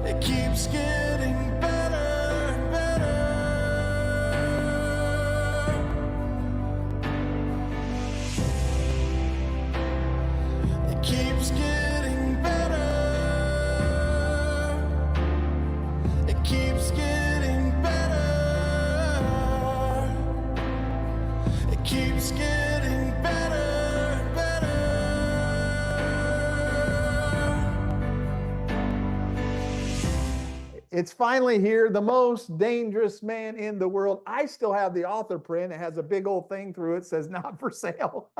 It keeps getting better and better. It keeps getting better. It keeps getting better. It keeps getting better and better. It's finally here, the most dangerous man in the world. I still have the author print. It has a big old thing through it, says not for sale.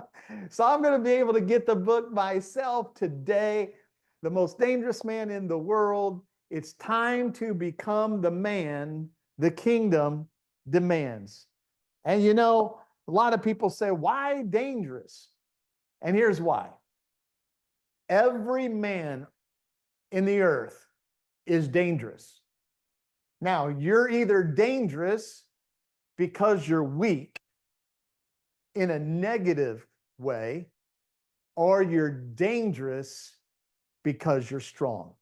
So I'm going to be able to get the book myself today. The most dangerous man in the world. It's time to become the man the kingdom demands. And you know, a lot of people say, why dangerous? And here's why. Every man in the earth is dangerous. Now, you're either dangerous because you're weak in a negative way, or you're dangerous because you're strong.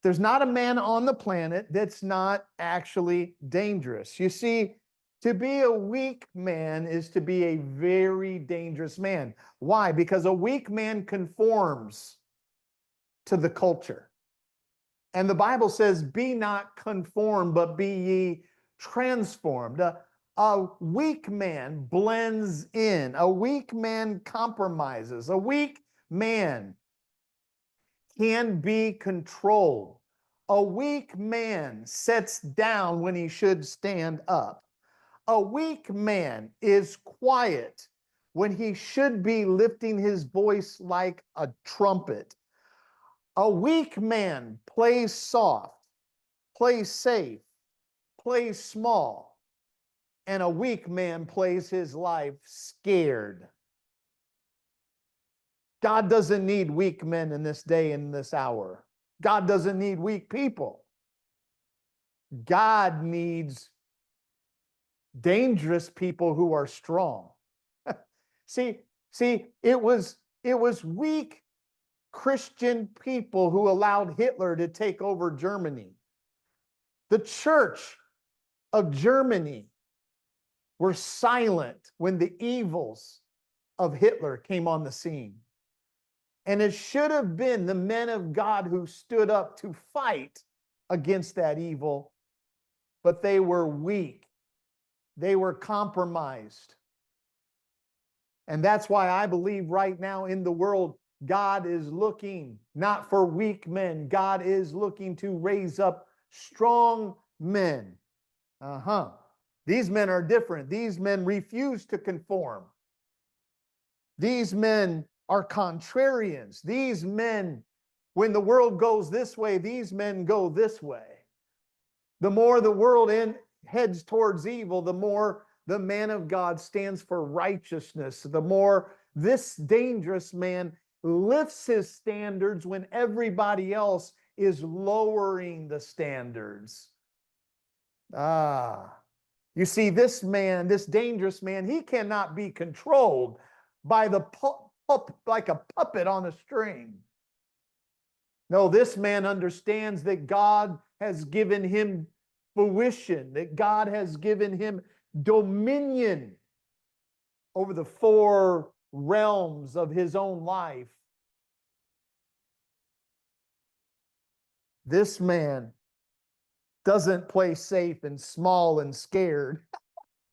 There's not a man on the planet that's not actually dangerous. You see, to be a weak man is to be a very dangerous man. Why? Because a weak man conforms to the culture. And the Bible says, be not conformed, but be ye transformed. A weak man blends in. A weak man compromises. A weak man can be controlled. A weak man sits down when he should stand up. A weak man is quiet when he should be lifting his voice like a trumpet. A weak man plays soft, plays safe, plays small, and a weak man plays his life scared. God doesn't need weak men in this day and this hour. God doesn't need weak people. God needs dangerous people who are strong. See, it was weak Christian people who allowed Hitler to take over Germany. The church of Germany were silent when the evils of Hitler came on the scene. And it should have been the men of God who stood up to fight against that evil, but they were weak. They were compromised. And that's why I believe right now in the world, God is looking not for weak men. God is looking to raise up strong men. These men are different. These men refuse to conform. These men are contrarians. These men, when the world goes this way, these men go this way. The more the world heads towards evil, the more the man of God stands for righteousness. The more this dangerous man lifts his standards when everybody else is lowering the standards. You see, this man, this dangerous man, he cannot be controlled by like a puppet on a string. No, this man understands that God has given him fruition, that God has given him dominion over the four realms of his own life. This man doesn't play safe and small and scared.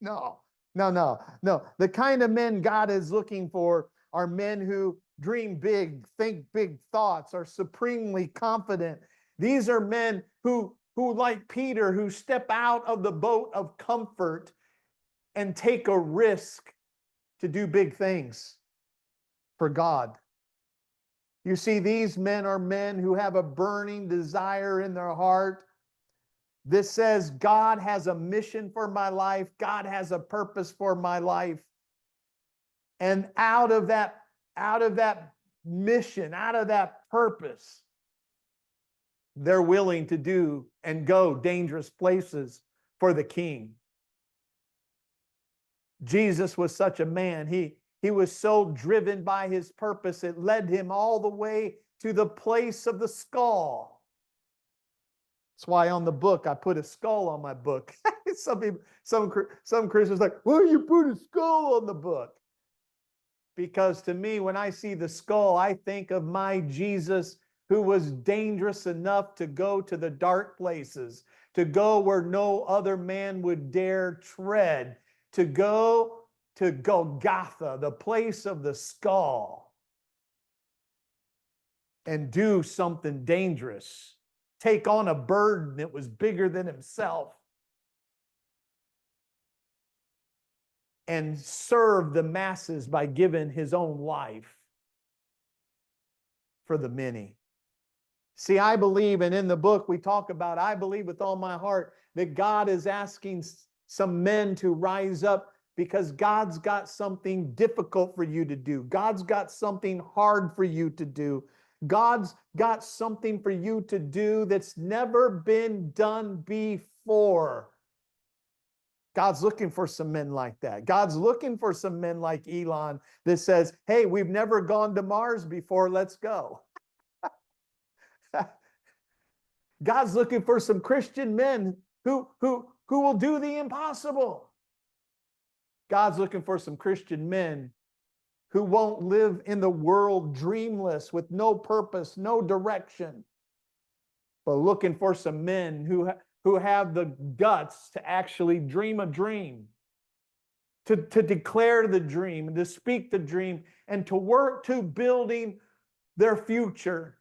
No. The kind of men God is looking for are men who dream big, think big thoughts, are supremely confident. These are men who like Peter, who step out of the boat of comfort and take a risk to do big things for God. You see, these men are men who have a burning desire in their heart. This says, God has a mission for my life. God has a purpose for my life. And out of that mission, out of that purpose, they're willing to do and go dangerous places for the King. Jesus was such a man. He was so driven by his purpose, it led him all the way to the place of the skull. That's why on the book I put a skull on my book. Some people, some Christians are like, why you put a skull on the book? Because to me, when I see the skull, I think of my Jesus who was dangerous enough to go to the dark places, to go where no other man would dare tread, to go to Golgotha, the place of the skull, and do something dangerous, take on a burden that was bigger than himself, and serve the masses by giving his own life for the many. See, I believe, and in the book we talk about, I believe with all my heart that God is asking some men to rise up because God's got something difficult for you to do. God's got something hard for you to do. God's got something for you to do that's never been done before. God's looking for some men like that. God's looking for some men like Elon that says, hey, we've never gone to Mars before, let's go. God's looking for some Christian men who will do the impossible. God's looking for some Christian men who won't live in the world dreamless with no purpose, no direction, but looking for some men who have the guts to actually dream a dream, to declare the dream, to speak the dream, and to work to building their future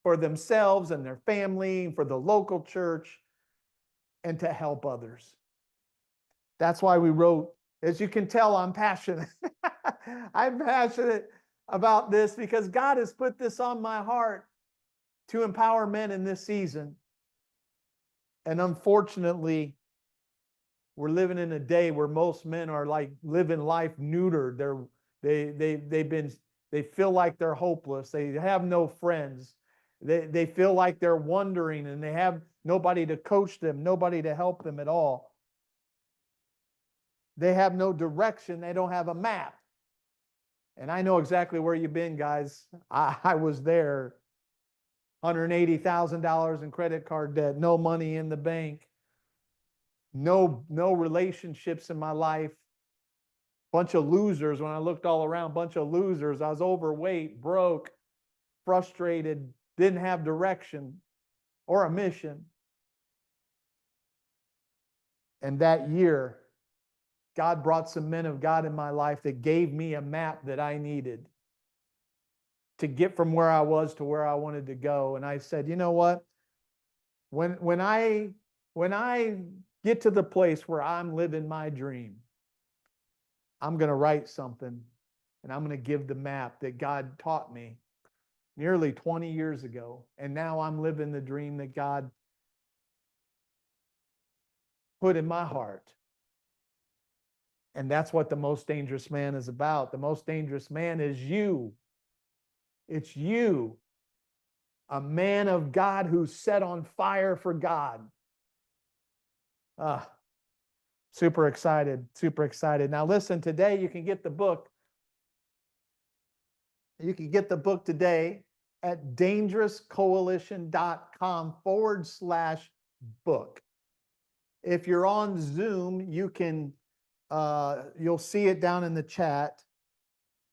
for themselves and their family, for the local church, and to help others. That's why we wrote, as you can tell, I'm passionate. I'm passionate about this because God has put this on my heart to empower men in this season. And unfortunately, we're living in a day where most men are like living life neutered. They feel like they're hopeless. They have no friends. They feel like they're wandering and they have nobody to coach them, nobody to help them at all. They have no direction. They don't have a map. And I know exactly where you've been, guys. I was there. $180,000 in credit card debt, no money in the bank, no relationships in my life. Bunch of losers. When I looked all around, bunch of losers. I was overweight, broke, frustrated, didn't have direction or a mission. And that year, God brought some men of God in my life that gave me a map that I needed to get from where I was to where I wanted to go. And I said, you know what? When I get to the place where I'm living my dream, I'm going to write something and I'm going to give the map that God taught me nearly 20 years ago. And now I'm living the dream that God put in my heart. And that's what the most dangerous man is about. The most dangerous man is you. It's you, a man of God who's set on fire for God. Super excited, super excited. Now listen, today you can get the book. You can get the book today at dangerouscoalition.com/book. If you're on Zoom, you can you'll see it down in the chat.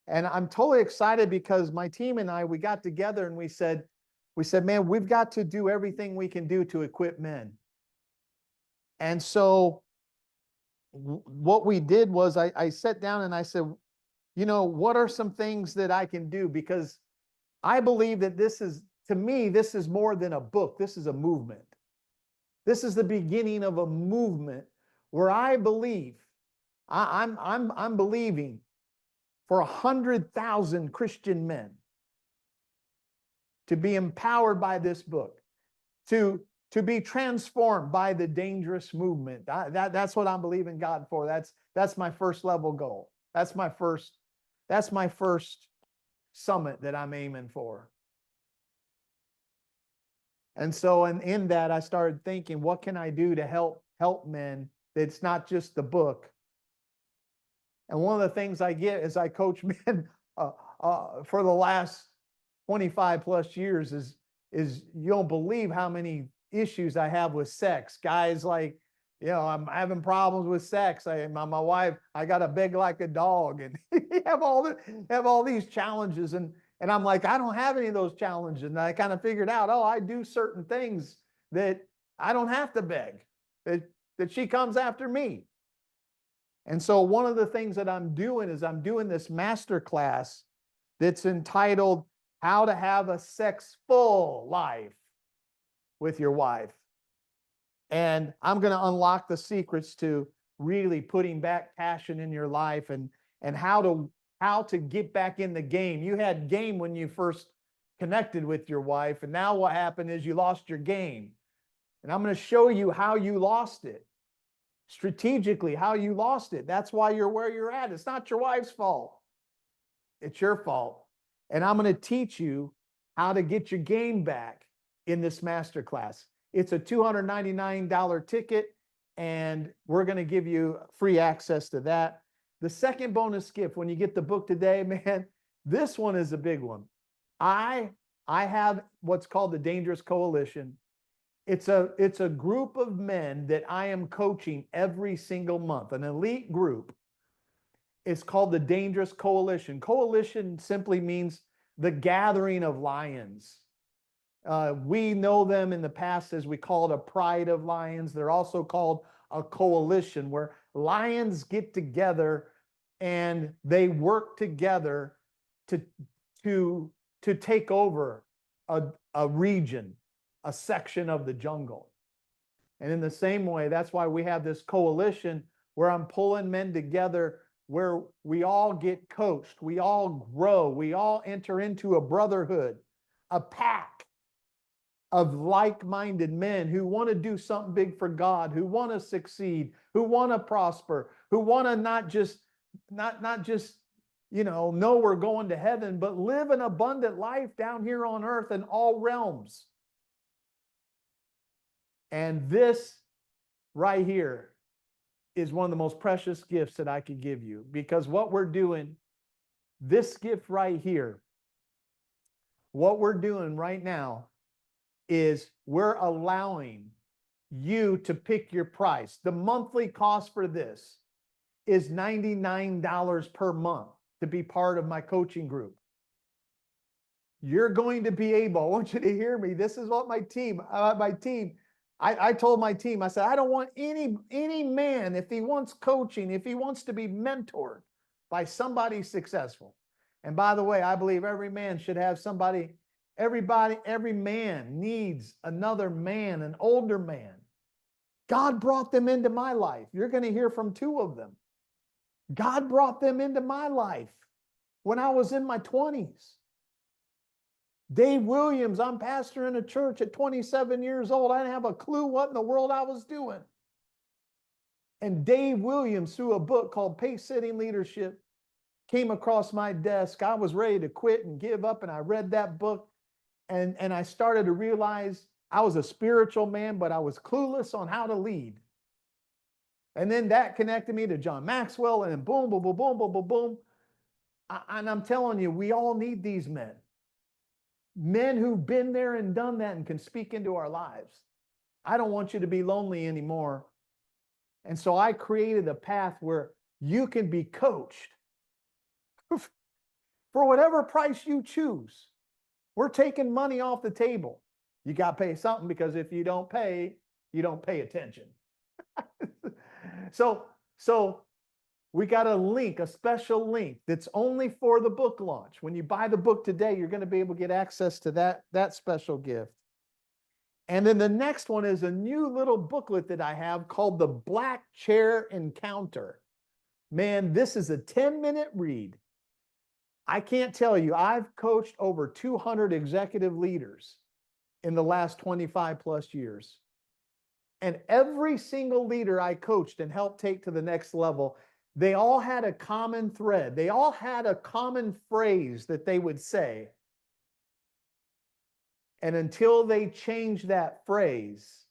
And I'm totally excited because my team and I, we got together and we said, man, we've got to do everything we can do to equip men. And so what we did was I sat down and I said, you know, what are some things that I can do? Because I believe that this is, to me, this is more than a book. This is a movement. This is the beginning of a movement where I believe, I'm believing for 100,000 Christian men to be empowered by this book, to be transformed by the dangerous movement. That's what I'm believing God for. That's my first level goal. That's my first summit that I'm aiming for. And so in that, I started thinking, what can I do to help men? It's not just the book. And one of the things I get as I coach men for the last 25 plus years is you don't believe how many issues I have with sex. Guys like, I'm having problems with sex. My wife, I got to beg like a dog, and have all these challenges. And I'm like, I don't have any of those challenges. And I kind of figured out, I do certain things that I don't have to beg, that she comes after me. And so one of the things that I'm doing is I'm doing this master class that's entitled How to Have a Sex-Full Life with Your Wife. And I'm going to unlock the secrets to really putting back passion in your life, and how to get back in the game. You had game when you first connected with your wife, and now what happened is you lost your game. And I'm going to show you how you lost it. Strategically, how you lost it. That's why you're where you're at. It's not your wife's fault. It's your fault. And I'm going to teach you how to get your game back in this masterclass. It's a $299 ticket, and we're going to give you free access to that. The second bonus gift, when you get the book today, man, this one is a big one. I have what's called the Dangerous Coalition. It's a group of men that I am coaching every single month, an elite group. It's called the Dangerous Coalition. Coalition simply means the gathering of lions. We know them in the past as we call it a pride of lions. They're also called a coalition, where lions get together and they work together to take over a region, a section of the jungle. And in the same way, that's why we have this coalition where I'm pulling men together, where we all get coached, we all grow, we all enter into a brotherhood, a pack of like-minded men who want to do something big for God, who want to succeed, who want to prosper, who want to not just know we're going to heaven, but live an abundant life down here on earth in all realms. And this right here is one of the most precious gifts that I could give you, because what we're doing, this gift right here, what we're doing right now is we're allowing you to pick your price. The monthly cost for this is $99 per month to be part of my coaching group. You're going to be able, I want you to hear me, this is what I told my team, I said, I don't want any man, if he wants coaching, if he wants to be mentored by somebody successful. And by the way, I believe every man should have somebody, every man needs another man, an older man. God brought them into my life. You're going to hear from two of them. God brought them into my life when I was in my 20s. Dave Williams, I'm pastoring a church at 27 years old. I didn't have a clue what in the world I was doing. And Dave Williams, through a book called Pace-Setting Leadership, came across my desk. I was ready to quit and give up, and I read that book, and I started to realize I was a spiritual man, but I was clueless on how to lead. And then that connected me to John Maxwell, and then boom, boom, boom, boom, boom, boom, boom. And I'm telling you, we all need these men. Men who've been there and done that and can speak into our lives. I don't want you to be lonely anymore. And so I created a path where you can be coached for whatever price you choose. We're taking money off the table. You got to pay something, because if you don't pay attention. So we got a link, a special link that's only for the book launch. When you buy the book today, you're going to be able to get access to that special gift. And then the next one is a new little booklet that I have called the Black Chair Encounter. Man, this is a 10-minute read. I can't tell you, I've coached over 200 executive leaders in the last 25 plus years. And every single leader I coached and helped take to the next level, they all had a common thread. They all had a common phrase that they would say. And until they changed that phrase,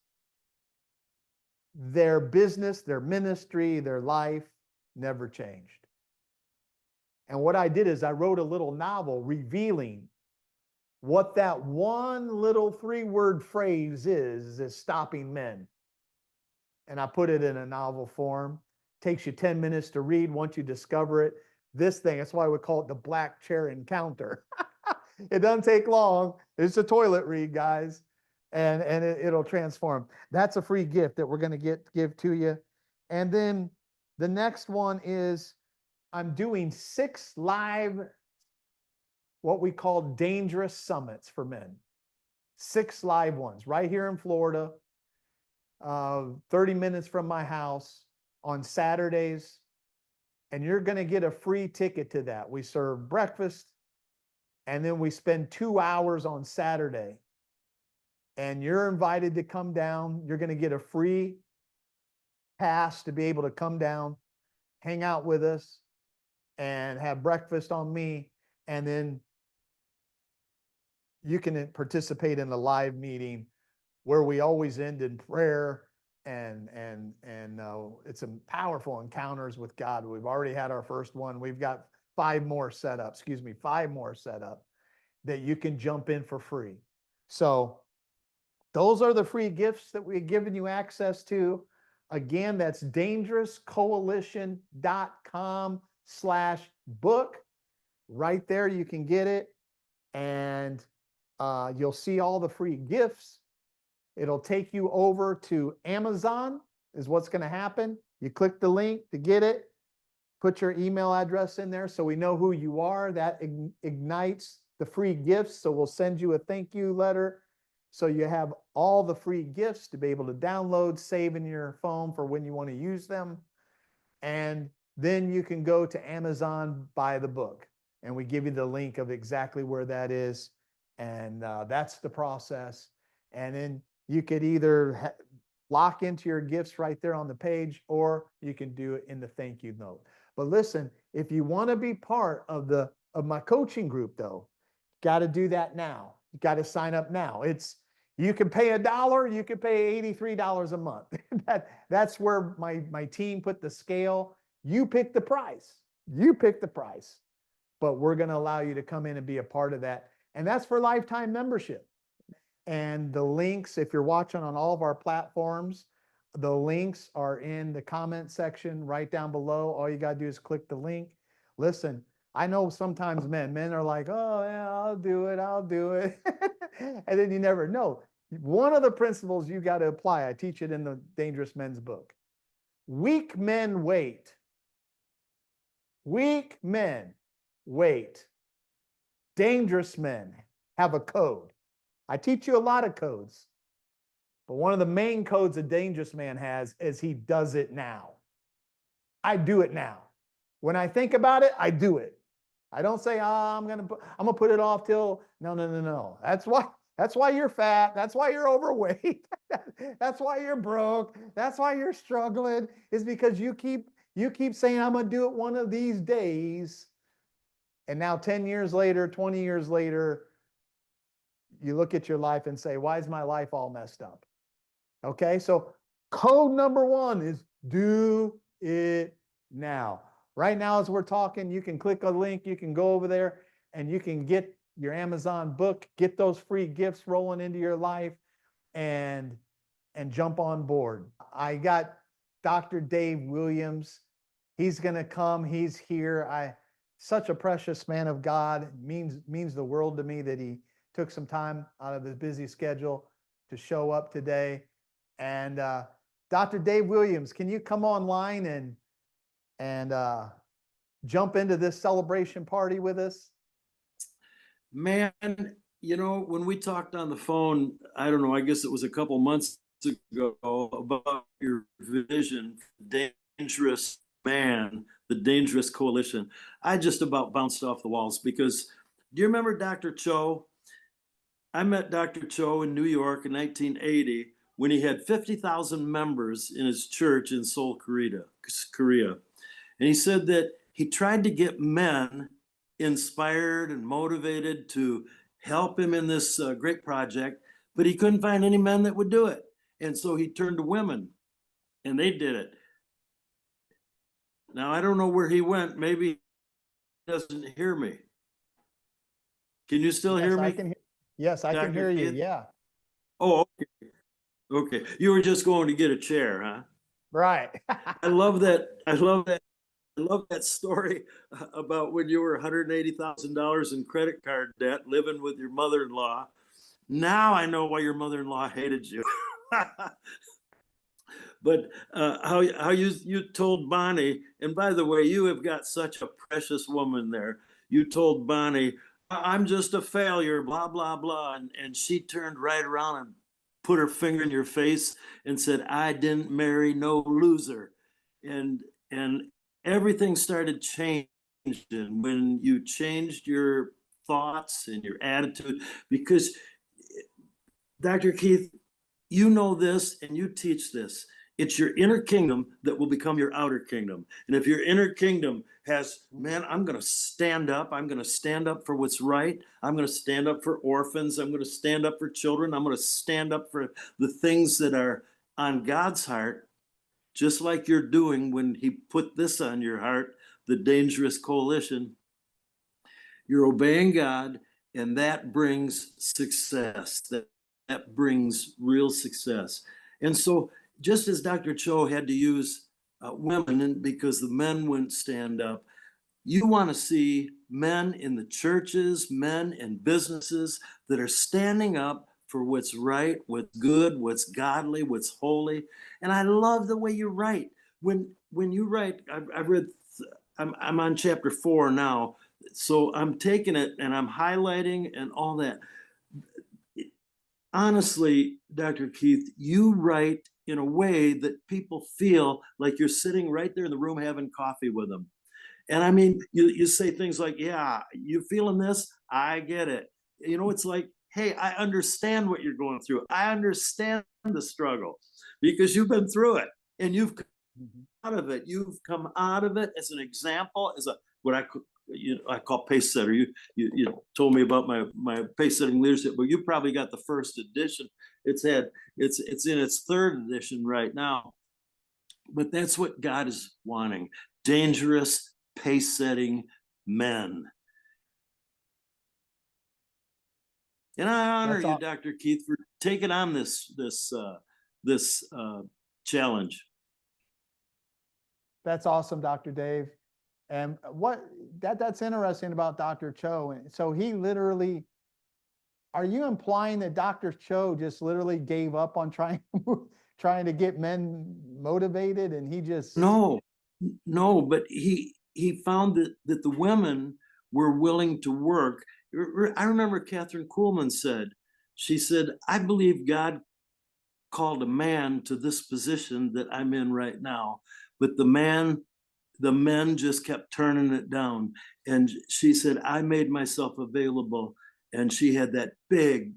their business, their ministry, their life never changed. And what I did is I wrote a little novel revealing what that one little 3-word phrase is stopping men. And I put it in a novel form. Takes you 10 minutes to read once you discover it. This thing, that's why we call it the black chair encounter. It doesn't take long. It's a toilet read, guys, and it'll transform. That's a free gift that we're going to give to you. And then the next one is I'm doing 6 live, what we call dangerous summits for men. 6 live ones right here in Florida, 30 minutes from my house on Saturdays. And you're going to get a free ticket to that. We serve breakfast, and then we spend 2 hours on Saturday. And you're invited to come down. You're going to get a free pass to be able to come down, hang out with us, and have breakfast on me. And then you can participate in the live meeting where we always end in prayer, and it's some powerful encounters with God. We've already had our first one. We've got 5 more set up, 5 more set up that you can jump in for free. So those are the free gifts that we've given you access to. Again, that's dangerouscoalition.com/book. Right there, you can get it. And you'll see all the free gifts. It'll take you over to Amazon is what's going to happen. You click the link to get it. Put your email address in there so we know who you are. That ignites the free gifts. So we'll send you a thank you letter. So you have all the free gifts to be able to download, save in your phone for when you want to use them. And then you can go to Amazon, buy the book. And we give you the link of exactly where that is. And that's the process. And then you could either lock into your gifts right there on the page, or you can do it in the thank you note. But listen, if you want to be part of my coaching group, though, got to do that now. You got to sign up now. You can pay $1, you can pay $83 a month. That's where my team put the scale. You pick the price. You pick the price. But we're going to allow you to come in and be a part of that. And that's for lifetime membership. And the links, if you're watching on all of our platforms, the links are in the comment section right down below. All you got to do is click the link. Listen, I know sometimes men are like, oh, yeah, I'll do it. And then you never know. One of the principles you got to apply, I teach it in the Dangerous Men's book. Weak men wait. Weak men wait. Dangerous men have a code. I teach you a lot of codes, but one of the main codes a dangerous man has is he does it now. I do it now. When I think about it, I do it. I don't say, I'm gonna put it off till no. That's why you're fat. That's why you're overweight. That's why you're broke. That's why you're struggling, is because you keep saying, I'm gonna do it one of these days. And now 10 years later, 20 years later, you look at your life and say, why is my life all messed up? Okay, so code number 1 is do it now. Right now, as we're talking, you can click a link, you can go over there, and you can get your Amazon book, get those free gifts rolling into your life, and jump on board. I got Dr. Dave Williams. He's going to come. He's here. Such a precious man of God. Means the world to me that he took some time out of his busy schedule to show up today. And Dr. Dave Williams, can you come online and jump into this celebration party with us? Man, when we talked on the phone, I don't know, I guess it was a couple months ago, about your vision, Dangerous Man, the Dangerous Coalition, I just about bounced off the walls, because do you remember Dr. Cho? I met Dr. Cho in New York in 1980 when he had 50,000 members in his church in Seoul, Korea. And he said that he tried to get men inspired and motivated to help him in this great project, but he couldn't find any men that would do it. And so he turned to women, and they did it. Now, I don't know where he went. Maybe he doesn't hear me. Can you still hear me? Yes, I can Dr. hear you. Keith? Yeah. Oh, okay. Okay. You were just going to get a chair, huh? Right. I love that. I love that. I love that story about when you were $180,000 in credit card debt, living with your mother-in-law. Now I know why your mother-in-law hated you. But how you told Bonnie, and by the way, you have got such a precious woman there. You told Bonnie, I'm just a failure, blah, blah, blah. And she turned right around and put her finger in your face and said, I didn't marry no loser. And and everything started changing when you changed your thoughts and your attitude. Because Dr. Keith, you know this and you teach this. It's your inner kingdom that will become your outer kingdom. And if your inner kingdom has, man, I'm going to stand up. I'm going to stand up for what's right. I'm going to stand up for orphans. I'm going to stand up for children. I'm going to stand up for the things that are on God's heart, just like you're doing when he put this on your heart, the dangerous coalition. You're obeying God, and that brings success. That brings real success. And so, just as Dr. Cho had to use women because the men wouldn't stand up, you want to see men in the churches, men in businesses that are standing up for what's right, what's good, what's godly, what's holy. And I love the way you write. When you write, I've read, I'm on chapter 4 now, so I'm taking it and I'm highlighting and all that. Honestly, Dr. Keith, you write in a way that people feel like you're sitting right there in the room having coffee with them. And I mean, you say things like, yeah, you feeling this? I get it. You know, it's like, hey, I understand what you're going through. I understand the struggle because you've been through it and you've come out of it. You've come out of it as an example, as a what I call pace setter. You told me about my pace setting leadership, but you probably got the first edition. It's in its third edition right now. But that's what God is wanting: dangerous pace setting men. And I honor That's you, all. Dr. Keith, for taking on this challenge. That's awesome, Dr. Dave. And that's interesting about Dr. Cho. And so he literally, are you implying that Dr. Cho just literally gave up on trying to get men motivated and he just No, but he found that the women were willing to work. I remember Catherine Kuhlman said, she said, I believe God called a man to this position that I'm in right now, but the men just kept turning it down. And she said, I made myself available. And she had that big,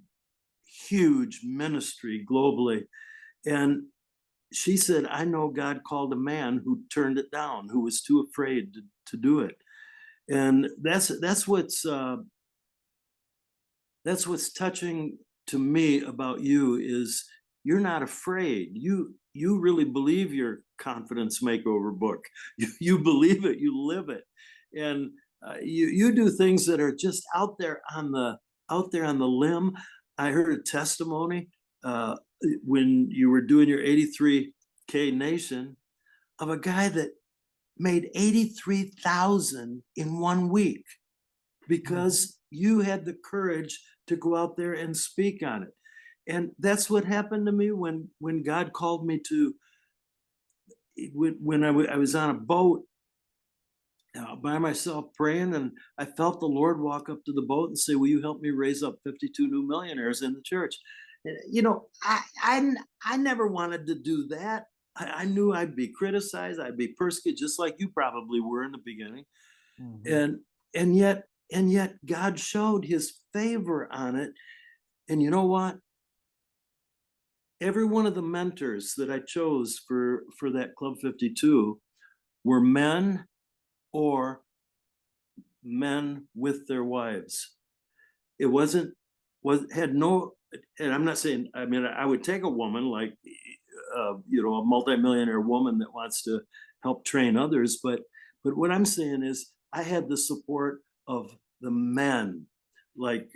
huge ministry globally. And she said, I know God called a man who turned it down, who was too afraid to do it. And that's what's touching to me about you is you're not afraid. You really believe your confidence makeover book. You believe it, you live it. And you do things that are just out there on the limb. I heard a testimony when you were doing your 83K Nation of a guy that made 83,000 in 1 week because you had the courage to go out there and speak on it. And that's what happened to me when God called me to, when I was on a boat by myself praying, and I felt the Lord walk up to the boat and say, will you help me raise up 52 new millionaires in the church? You know, I never wanted to do that. I knew I'd be criticized, I'd be persecuted, just like you probably were in the beginning. Mhm. And yet God showed his favor on it. And you know what? Every one of the mentors that I chose for that Club 52 were men or men with their wives. It had no, and I'm not saying, I mean, I would take a woman like, a multimillionaire woman that wants to help train others. But what I'm saying is I had the support of the men like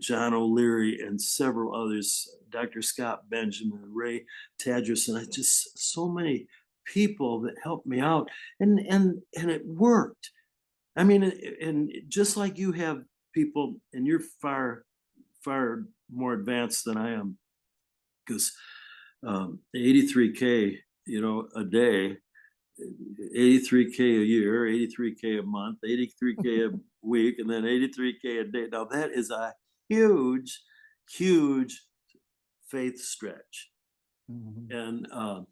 John O'Leary and several others, Dr. Scott Benjamin, Ray Tadgerson. I just so many people that helped me out, and it worked. I mean, and just like you have people, and you're far more advanced than I am, because 83K, a day, 83K a year, 83K a month, 83K a week, and then 83K a day. Now that is a huge, huge faith stretch. Mhm.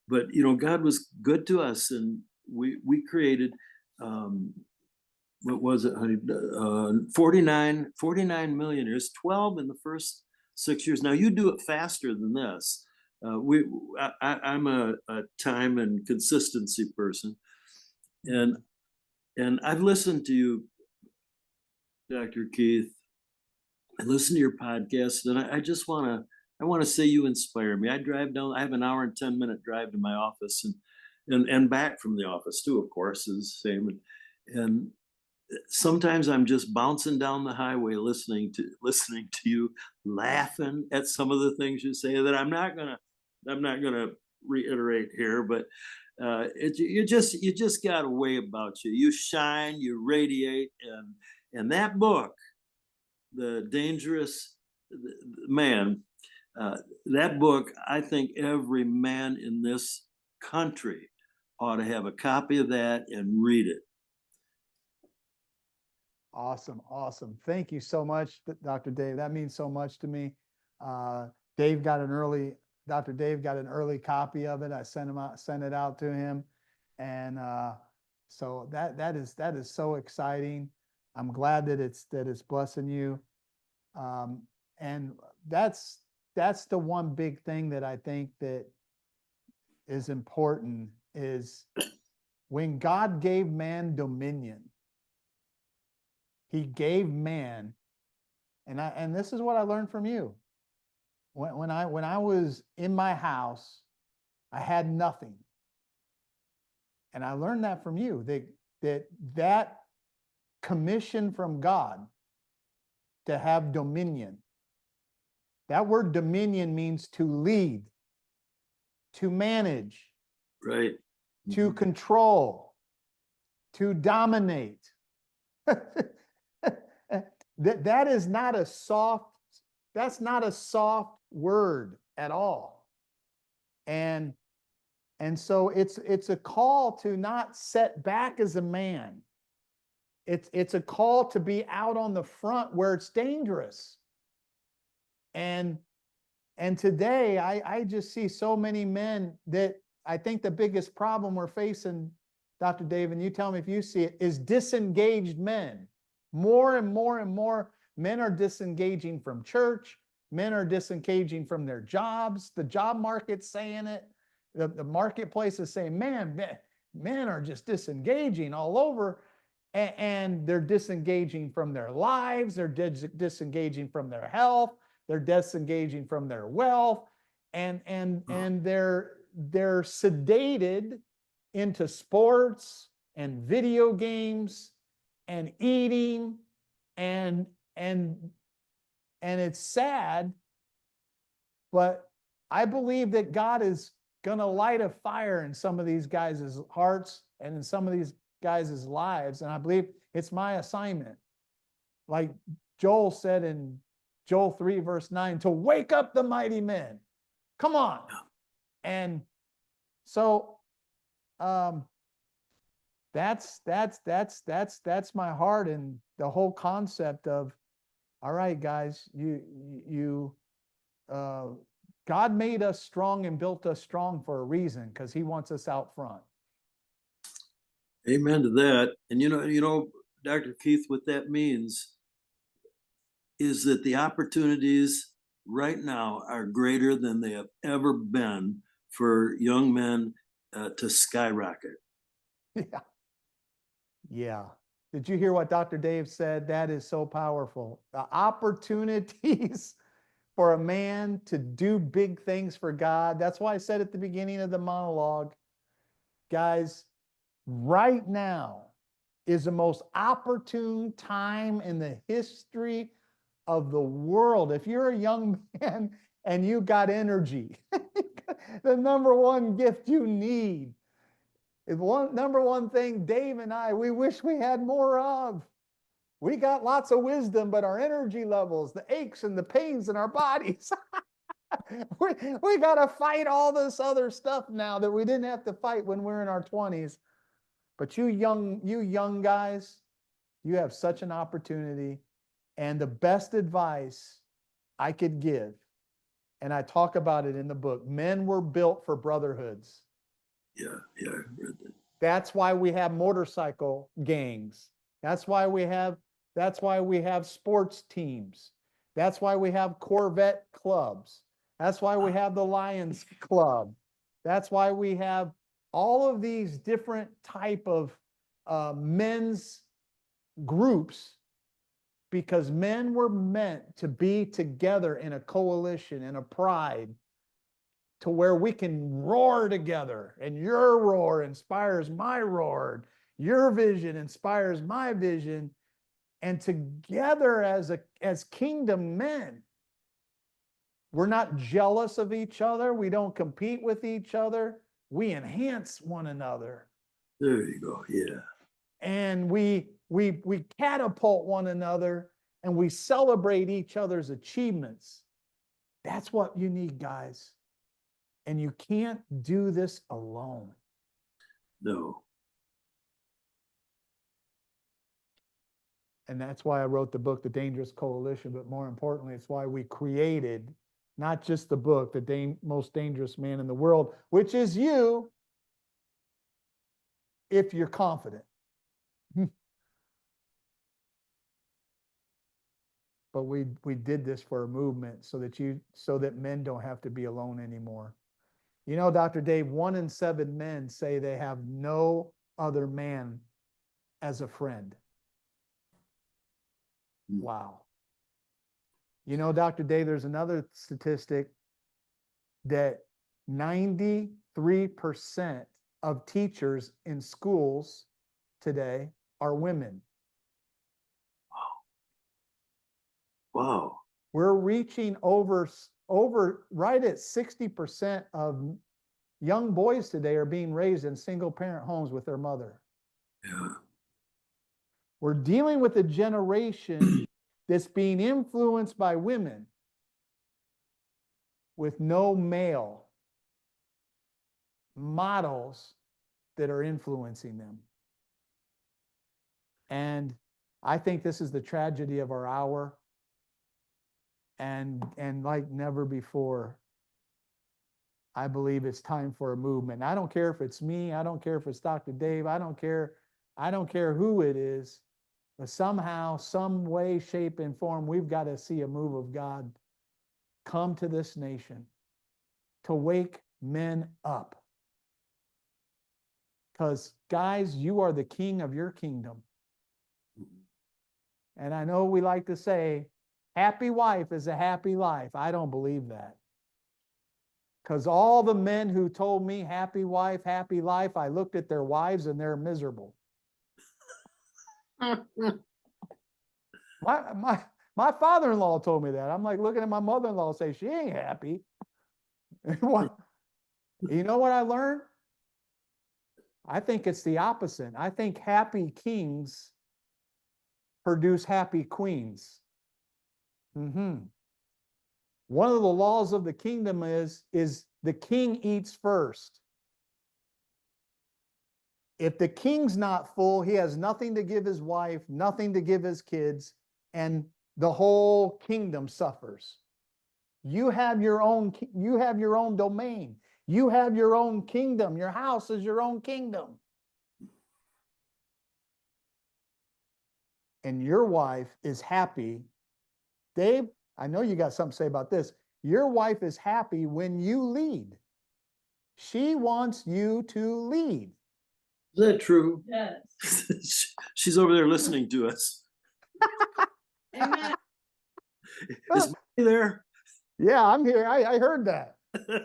But God was good to us, and we created, what was it, honey? 49 millionaires, 12 in the first 6 years. Now you do it faster than this. I'm a time and consistency person, and I've listened to you, Dr. Keith. I listen to your podcast, and I just want to say you inspire me. I drive down. I have an hour and 10-minute drive to my office, and back from the office too. Of course, is the same. And sometimes I'm just bouncing down the highway listening to you, laughing at some of the things you say that I'm not gonna reiterate here, but you just got a way about you. You shine, you radiate, and that book, The Dangerous Man, that book, I think every man in this country ought to have a copy of that and read it. Awesome. Awesome. Thank you so much, Dr. Dave. That means so much to me. Dave got an early, Dr. Dave got an early copy of it. I sent it out to him. And so that is so exciting. I'm glad that it's blessing you. And that's the one big thing that I think that is important is when God gave man dominion, he gave man, and this is what I learned from you. When I was in my house, I had nothing. And I learned that from you, that commission from God to have dominion. That word dominion means to lead, to manage, Right. to control, to dominate. That is not a soft, that's not a soft word at all. And so it's a call to not set back as a man. It's a call to be out on the front where it's dangerous. And today I just see so many men that I think the biggest problem we're facing, Dr. Dave, and you tell me if you see it, is disengaged men. More and more and more men are disengaging from church. Men are disengaging from their jobs. The job market's saying it. The marketplace is saying, men are just disengaging all over. And they're disengaging from their lives. They're disengaging from their health. They're disengaging from their wealth. And they're sedated into sports and video games and eating, and it's sad, but I believe that God is going to light a fire in some of these guys' hearts and in some of these guys' lives, and I believe it's my assignment, like Joel said in Joel 3 verse 9, to wake up the mighty men. Come on. And so that's my heart, and the whole concept of, all right, guys, God made us strong and built us strong for a reason, because he wants us out front. Amen to that. And Dr. Keith, what that means is that the opportunities right now are greater than they have ever been for young men to skyrocket. Yeah. Yeah. Did you hear what Dr. Dave said? That is so powerful. The opportunities for a man to do big things for God. That's why I said at the beginning of the monologue, guys, right now, is the most opportune time in the history of the world. If you're a young man and you got energy, the number one gift you need is number one thing Dave and I, we wish we had more of. We got lots of wisdom, but our energy levels, the aches and the pains in our bodies, we got to fight all this other stuff now that we didn't have to fight when we're in our 20s. But you young guys, you have such an opportunity. And the best advice I could give, and I talk about it in the book, men were built for brotherhoods. Yeah, I read that. That's why we have motorcycle gangs. That's why we have sports teams. That's why we have Corvette clubs. That's why we have the Lions Club. That's why we have all of these different type of men's groups, because men were meant to be together in a coalition, in a pride, to where we can roar together, and your roar inspires my roar. Your vision inspires my vision. And together as kingdom men, we're not jealous of each other. We don't compete with each other. We enhance one another. There you go. Yeah. And we catapult one another, and we celebrate each other's achievements. That's what you need, guys. And you can't do this alone. No. And that's why I wrote the book, The Dangerous Coalition. But more importantly, it's why we created not just the book, The Most Dangerous Man in the World, which is you, if you're confident. But we did this for a movement so that men don't have to be alone anymore. You know, Dr. Dave, 1 in 7 men say they have no other man as a friend. Wow. You know, Dr. Dave, there's another statistic that 93% of teachers in schools today are women. Wow. We're reaching over right at 60% of young boys today are being raised in single parent homes with their mother. Yeah. We're dealing with a generation that's being influenced by women with no male models that are influencing them. And I think this is the tragedy of our hour. And like never before, I believe it's time for a movement. I don't care if it's me. I don't care if it's Dr. Dave. I don't care who it is. But somehow, some way, shape, and form, we've got to see a move of God come to this nation to wake men up. Because, guys, you are the king of your kingdom. And I know we like to say, happy wife is a happy life. I don't believe that. Because all the men who told me happy wife, happy life, I looked at their wives and they're miserable. My father-in-law told me that. I'm like looking at my mother-in-law say, she ain't happy. You know what I learned? I think it's the opposite. I think happy kings produce happy queens. One of the laws of the kingdom is the king eats first. If the king's not full, he has nothing to give his wife, nothing to give his kids, and the whole kingdom suffers. You have your own domain. You have your own kingdom. Your house is your own kingdom. And your wife is happy. Dave, I know you got something to say about this. Your wife is happy when you lead. She wants you to lead. Is that true? Yes. She's over there listening to us. Amen. Is Monty there? Yeah, I'm here. I heard that.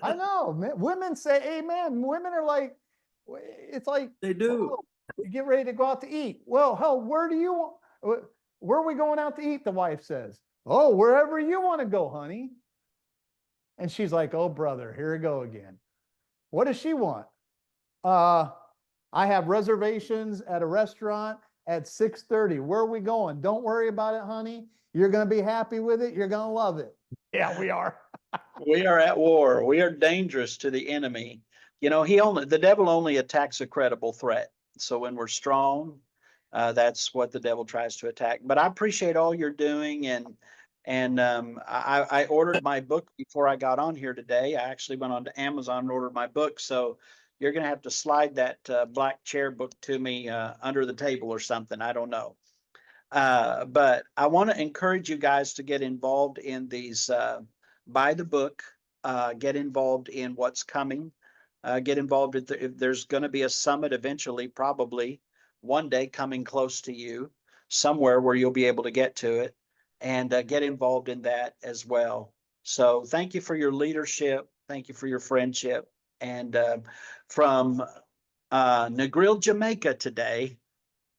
I know. Women say amen. Women are like, it's like, They do. You get ready to go out to eat. Well, hell, where do you want? Where are we going out to eat? The wife says, oh, wherever you want to go, honey. And she's like, oh, brother, here we go again. What does she want? I have reservations at a restaurant at 6:30. Where are we going? Don't worry about it, honey. You're going to be happy with it. You're going to love it. Yeah, we are. We are at war. We are dangerous to the enemy. You know, the devil only attacks a credible threat. So when we're strong, that's what the devil tries to attack. But I appreciate all you're doing, and I ordered my book before I got on here today. I actually went on to Amazon and ordered my book. So you're going to have to slide that black chair book to me under the table or something. I don't know. But I want to encourage you guys to get involved in these. Buy the book, get involved in what's coming, get involved if there's going to be a summit eventually, probably one day coming close to you, somewhere where you'll be able to get to it, and get involved in that as well. So thank you for your leadership. Thank you for your friendship. And from Negril, Jamaica today,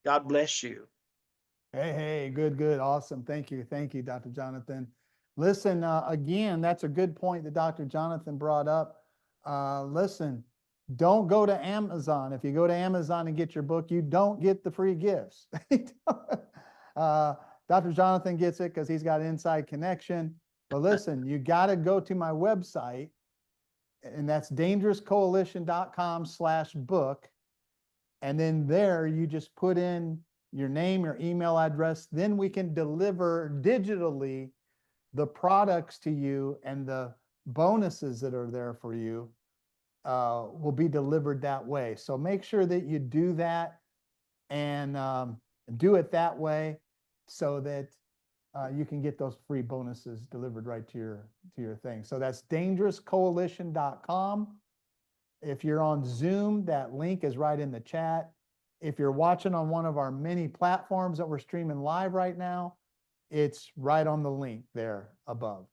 God bless you. Hey, good, awesome. Thank you, Dr. Jonathan. Listen, again, that's a good point that Dr. Jonathan brought up. Listen, don't go to Amazon. If you go to Amazon and get your book, you don't get the free gifts. Dr. Jonathan gets it because he's got an inside connection. But listen, you got to go to my website, and that's dangerouscoalition.com/book. And then there you just put in your name, your email address. Then we can deliver digitally the products to you, and the bonuses that are there for you will be delivered that way. So make sure that you do that, and do it that way so that you can get those free bonuses delivered right to your thing. So that's dangerouscoalition.com. If you're on Zoom, that link is right in the chat. If you're watching on one of our many platforms that we're streaming live right now, it's right on the link there above.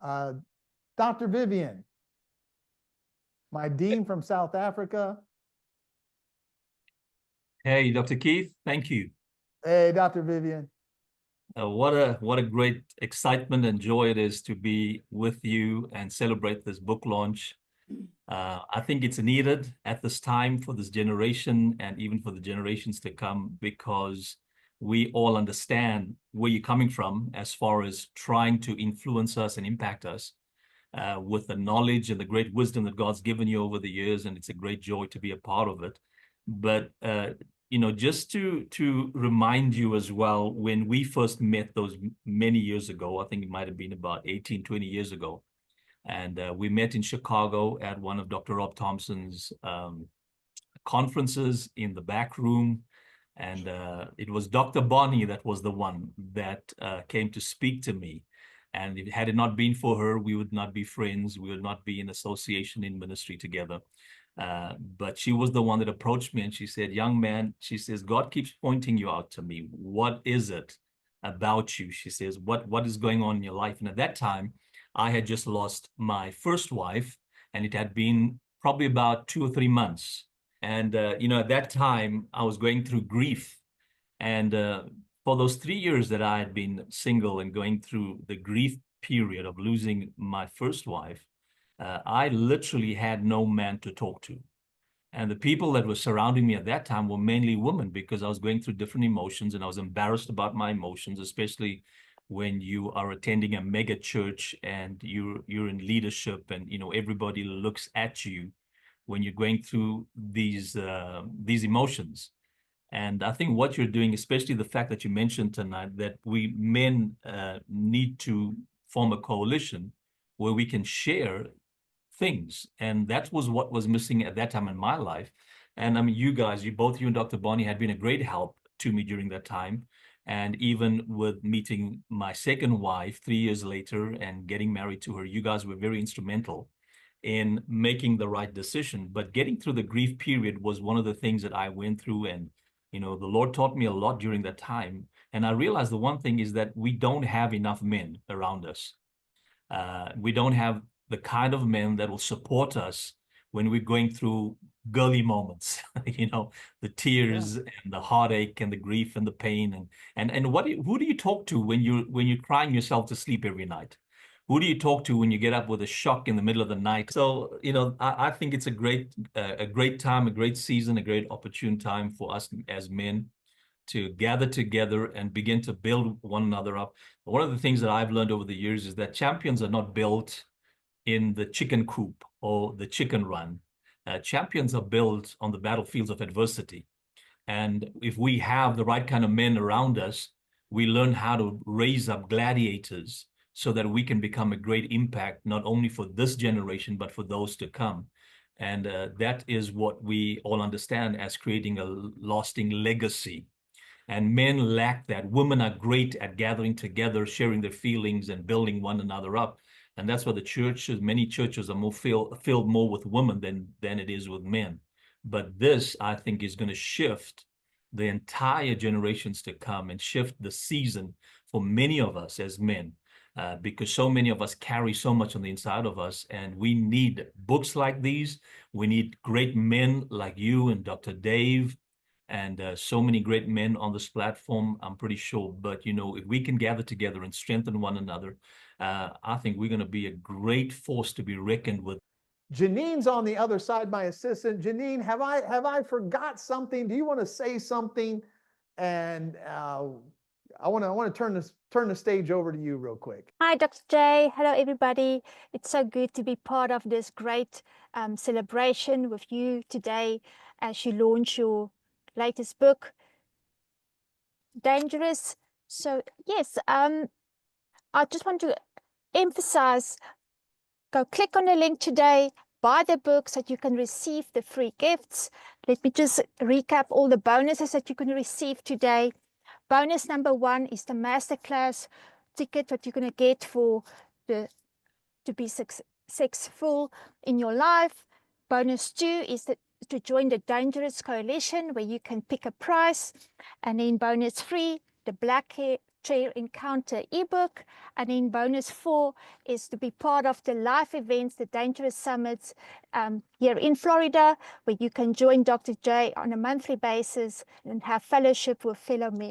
Dr. Vivian, my dean from South Africa. Hey, Dr. Keith, thank you. Hey, Dr. Vivian. What a great excitement and joy it is to be with you and celebrate this book launch. I think it's needed at this time for this generation and even for the generations to come, because we all understand where you're coming from as far as trying to influence us and impact us with the knowledge and the great wisdom that God's given you over the years, and it's a great joy to be a part of it. But you know, just to remind you as well, when we first met those many years ago, I think it might have been about 18, 20 years ago, and we met in Chicago at one of Dr. Rob Thompson's conferences in the back room. And it was Dr. Bonnie that was the one that came to speak to me. And had it not been for her, we would not be friends. We would not be in association in ministry together. But she was the one that approached me, and she said, young man, she says, God keeps pointing you out to me. What is it about you? She says, what is going on in your life? And at that time, I had just lost my first wife, and it had been probably about 2 or 3 months. And, you know, at that time, I was going through grief. And for those 3 years that I had been single and going through the grief period of losing my first wife, I literally had no man to talk to. And the people that were surrounding me at that time were mainly women, because I was going through different emotions and I was embarrassed about my emotions, especially when you are attending a mega church and you're in leadership, and, you know, everybody looks at you when you're going through these emotions. And I think what you're doing, especially the fact that you mentioned tonight, that we men need to form a coalition where we can share things. And that was what was missing at that time in my life. And I mean, you guys, both you and Dr. Bonnie had been a great help to me during that time. And even with meeting my second wife 3 years later and getting married to her, you guys were very instrumental in making the right decision. But getting through the grief period was one of the things that I went through. And, you know, the Lord taught me a lot during that time. And I realized the one thing is that we don't have enough men around us. We don't have the kind of men that will support us when we're going through girly moments, you know, the tears and the heartache and the grief and the pain. And who do you talk to when you're crying yourself to sleep every night? Who do you talk to when you get up with a shock in the middle of the night? So, you know, I think it's a great time, a great season, a great opportune time for us as men to gather together and begin to build one another up. One of the things that I've learned over the years is that champions are not built in the chicken coop or the chicken run. Champions are built on the battlefields of adversity. And if we have the right kind of men around us, we learn how to raise up gladiators so that we can become a great impact, not only for this generation, but for those to come. And that is what we all understand as creating a lasting legacy. And men lack that. Women are great at gathering together, sharing their feelings and building one another up. And that's why the churches, many churches are more filled more with women than it is with men. But this, I think, is going to shift the entire generations to come and shift the season for many of us as men. Because so many of us carry so much on the inside of us, and we need books like these. We need great men like you and Dr. Dave, and so many great men on this platform, I'm pretty sure. But, you know, if we can gather together and strengthen one another, I think we're going to be a great force to be reckoned with. Janine's on the other side, my assistant. Janine, have I forgot something? Do you want to say something? And I want to turn the stage over to you real quick. Hi, Dr. J. Hello, everybody. It's so good to be part of this great celebration with you today as you launch your latest book, Dangerous. So, yes, I just want to emphasize, go click on the link today, buy the book so that you can receive the free gifts. Let me just recap all the bonuses that you can receive today. Bonus number 1 is the masterclass ticket that you're going to get for to be successful in your life. Bonus 2 is to join the Dangerous Coalition, where you can pick a price. And then bonus 3, the Black Chair Encounter ebook. And then bonus 4 is to be part of the live events, the Dangerous Summits here in Florida, where you can join Dr. J on a monthly basis and have fellowship with fellow men.